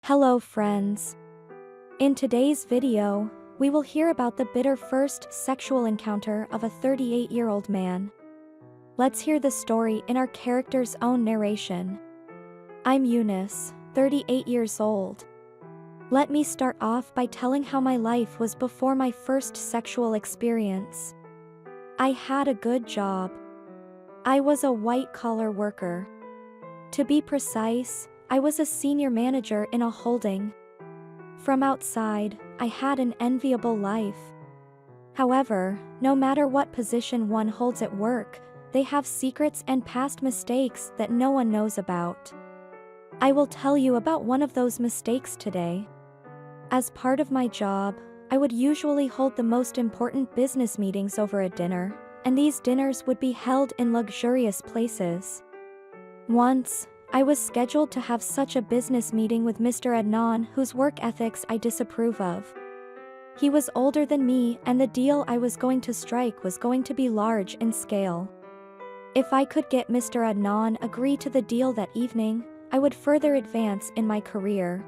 Hello friends. In today's video, we will hear about the bitter first sexual encounter of a 38-year-old man. Let's hear the story in our character's own narration. I'm Eunice, 38 years old. Let me start off by telling how my life was before my first sexual experience. I had a good job. I was a white-collar worker. To be precise, I was a senior manager in a holding. From outside, I had an enviable life. However, no matter what position one holds at work, they have secrets and past mistakes that no one knows about. I will tell you about one of those mistakes today. As part of my job, I would usually hold the most important business meetings over a dinner, and these dinners would be held in luxurious places. Once, I was scheduled to have such a business meeting with Mr. Adnan, whose work ethics I disapprove of. He was older than me, and the deal I was going to strike was going to be large in scale. If I could get Mr. Adnan agree to the deal that evening, I would further advance in my career.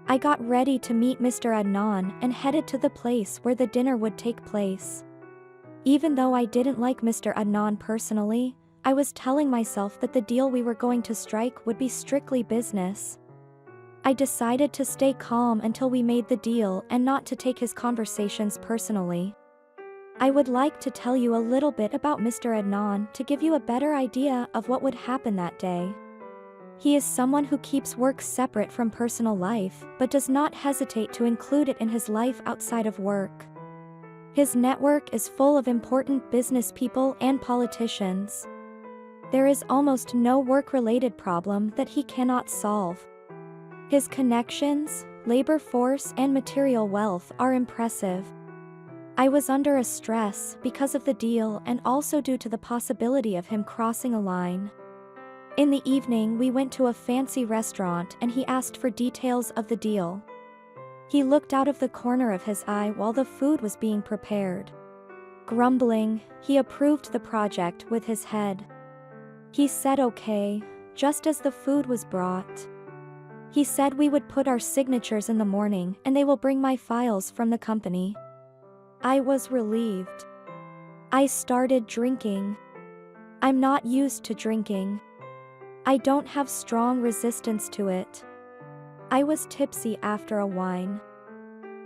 I got ready to meet Mr. Adnan and headed to the place where the dinner would take place. Even though I didn't like Mr. Adnan personally, I was telling myself that the deal we were going to strike would be strictly business. I decided to stay calm until we made the deal and not to take his conversations personally. I would like to tell you a little bit about Mr. Adnan to give you a better idea of what would happen that day. He is someone who keeps work separate from personal life but does not hesitate to include it in his life outside of work. His network is full of important business people and politicians. There is almost no work-related problem that he cannot solve. His connections, labor force and material wealth are impressive. I was under a stress because of the deal and also due to the possibility of him crossing a line. In the evening we went to a fancy restaurant and he asked for details of the deal. He looked out of the corner of his eye while the food was being prepared. Grumbling, he approved the project with his head. He said okay, just as the food was brought. He said we would put our signatures in the morning and they will bring my files from the company. I was relieved. I started drinking. I'm not used to drinking. I don't have strong resistance to it. I was tipsy after a wine.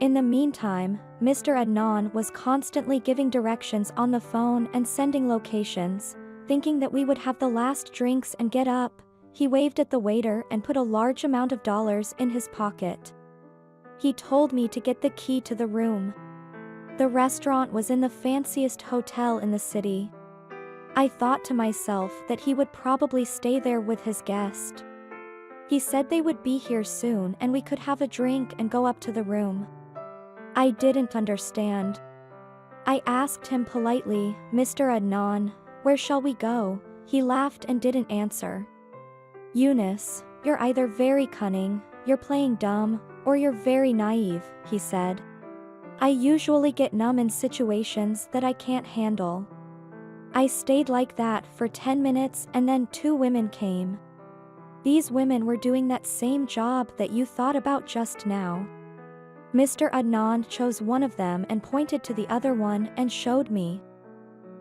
In the meantime, Mr. Adnan was constantly giving directions on the phone and sending locations. Thinking that we would have the last drinks and get up, he waved at the waiter and put a large amount of dollars in his pocket. He told me to get the key to the room. The restaurant was in the fanciest hotel in the city. I thought to myself that he would probably stay there with his guest. He said they would be here soon and we could have a drink and go up to the room. I didn't understand. I asked him politely, "Mr. Adnan, where shall we go?" He laughed and didn't answer. "Eunice, you're either very cunning, you're playing dumb, or you're very naive," he said. "I usually get numb in situations that I can't handle." I stayed like that for 10 minutes and then 2 women came. These women were doing that same job that you thought about just now. Mr. Adnan chose one of them and pointed to the other one and showed me.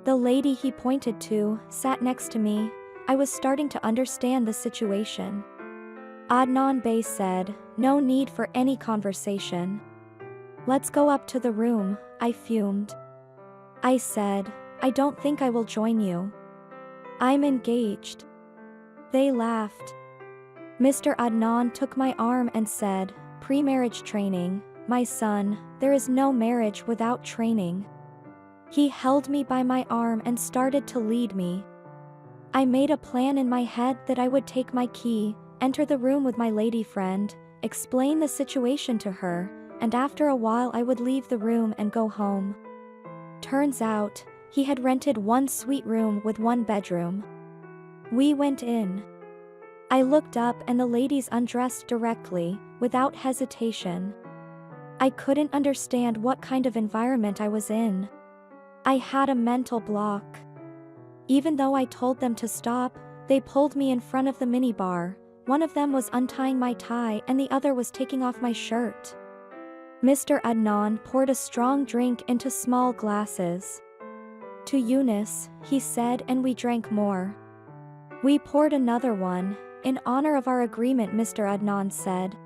The lady he pointed to sat next to me. I was starting to understand the situation. Adnan Bey said, "No need for any conversation. Let's go up to the room," I fumed. I said, "I don't think I will join you. I'm engaged." They laughed. Mr. Adnan took my arm and said, "Pre-marriage training, my son, there is no marriage without training." He held me by my arm and started to lead me. I made a plan in my head that I would take my key, enter the room with my lady friend, explain the situation to her, and after a while I would leave the room and go home. Turns out, he had rented one suite room with 1 bedroom. We went in. I looked up and the ladies undressed directly, without hesitation. I couldn't understand what kind of environment I was in. I had a mental block. Even though I told them to stop, they pulled me in front of the minibar, One of them was untying my tie and the other was taking off my shirt. Mr. Adnan poured a strong drink into small glasses. To Eunice, he said, and we drank more. We poured another one, in honor of our agreement, Mr. Adnan said.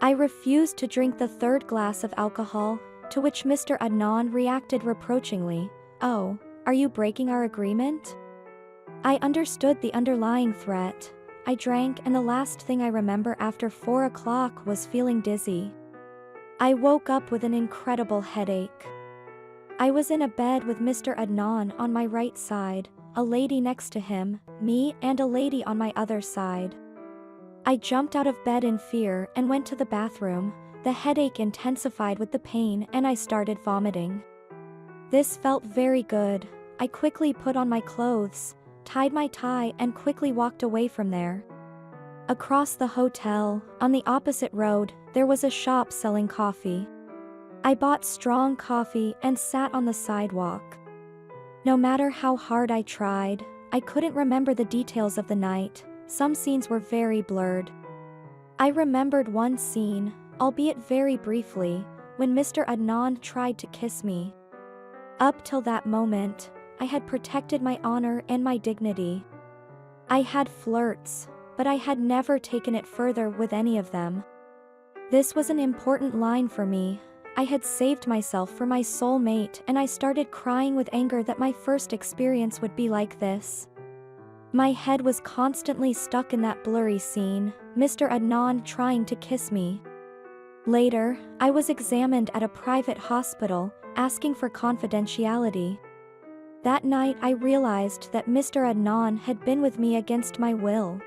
I refused to drink the third glass of alcohol, to which Mr. Adnan reacted reproachingly. Oh, are you breaking our agreement? I understood the underlying threat. I drank, and the last thing I remember after 4 o'clock was feeling dizzy. I woke up with an incredible headache. I was in a bed with Mr. Adnan on my right side, a lady next to him, me, and a lady on my other side. I jumped out of bed in fear and went to the bathroom. The headache intensified with the pain and I started vomiting. This felt very good. I quickly put on my clothes, tied my tie, and quickly walked away from there. Across the hotel, on the opposite road, there was a shop selling coffee. I bought strong coffee and sat on the sidewalk. No matter how hard I tried, I couldn't remember the details of the night. Some scenes were very blurred. I remembered one scene, albeit very briefly, when Mr. Adnan tried to kiss me. Up till that moment, I had protected my honor and my dignity. I had flirts, but I had never taken it further with any of them. This was an important line for me. I had saved myself for my soulmate and I started crying with anger that my first experience would be like this. My head was constantly stuck in that blurry scene, Mr. Adnan trying to kiss me. Later, I was examined at a private hospital, asking for confidentiality. That night I realized that Mr. Adnan had been with me against my will.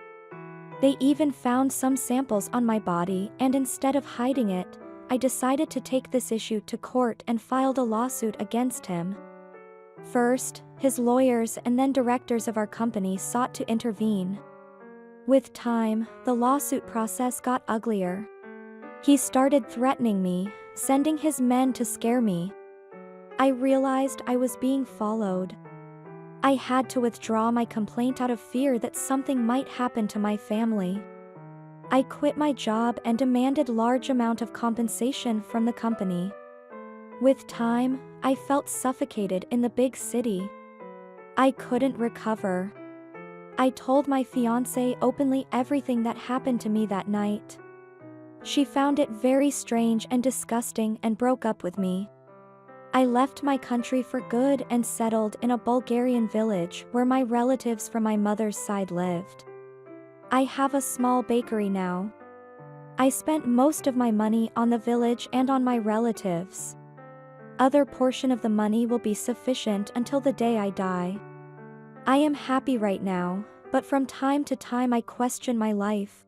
They even found some samples on my body, and instead of hiding it, I decided to take this issue to court and filed a lawsuit against him. First, his lawyers and then directors of our company sought to intervene. With time, the lawsuit process got uglier. He started threatening me, sending his men to scare me. I realized I was being followed. I had to withdraw my complaint out of fear that something might happen to my family. I quit my job and demanded large amount of compensation from the company. With time, I felt suffocated in the big city. I couldn't recover. I told my fiancé openly everything that happened to me that night. She found it very strange and disgusting and broke up with me. I left my country for good and settled in a Bulgarian village where my relatives from my mother's side lived. I have a small bakery now. I spent most of my money on the village and on my relatives. Other portion of the money will be sufficient until the day I die. I am happy right now, but from time to time I question my life.